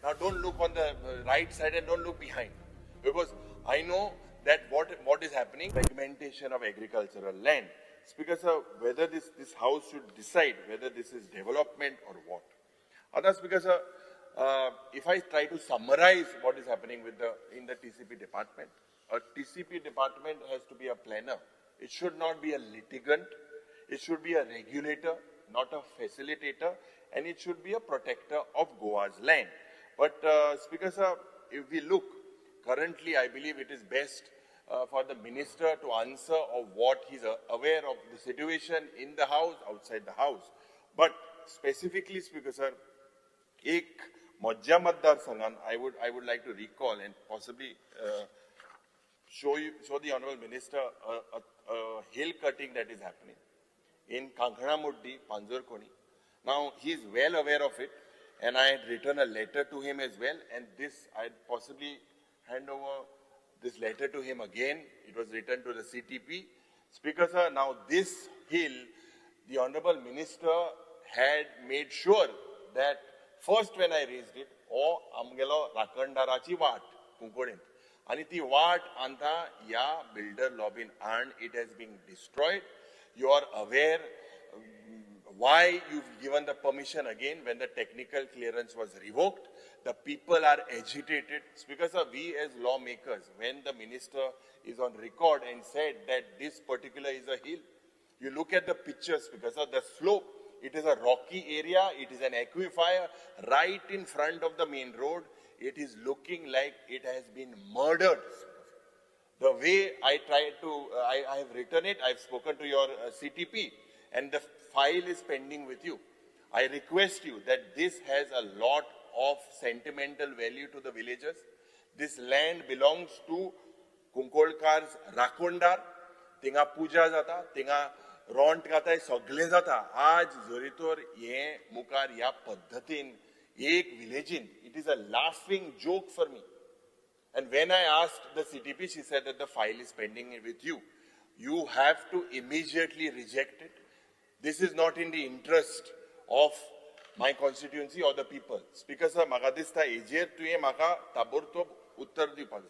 Now don't look on the right side and don't look behind. Because I know that what is happening, fragmentation of agricultural land. Speaker sir, whether this house should decide whether this is development or what. Other Speaker sir, if I try to summarize what is happening in the TCP department, a TCP department has to be a planner. It should not be a litigant. It should be a regulator, not a facilitator, and it should be a protector of Goa's land. But Speaker sir, if we look, currently I believe it is best for the minister to answer of what he's aware of the situation in the house, outside the house. But specifically, Speaker sir, ek Majja Matdar Sanghan, I would like to recall and possibly show the Honorable Minister a hill cutting that is happening in Kankhana-Muddi, Panjurkoni. Now, he is well aware of it, and I had written a letter to him as well, and this, I'd possibly hand over this letter to him again. It was written to the CTP. Speaker sir, now this hill, the Honorable Minister had made sure that first when I raised it, amgelo rakandarachi vaat, kunkodin. And the vaat anta ya builder lobin and it has been destroyed. You are aware why you've given the permission again when the technical clearance was revoked. The people are agitated. Speaker sir, we as lawmakers, when the minister is on record and said that this particular is a hill, you look at the pictures, Speaker sir, the slope, it is a rocky area, it is an aquifer right in front of the main road. It is looking like it has been murdered. The way I tried to, I have written it, I've spoken to your CTP, and the file is pending with you. I request you that this has a lot of sentimental value to the villagers. This land belongs to Kunkolkar's Rakondar. Tinga puja jata, tinga ront gata sagle jata. Aaj zoritor ye mukar ya paddhatin ek villagin. It is a laughing joke for me. And when I asked the CTP, she said that the file is pending with you. You have to immediately reject it. This is not in the interest of my constituency or the people. Speaker sir, magadista ejer tuye maka tabortob uttar dipag.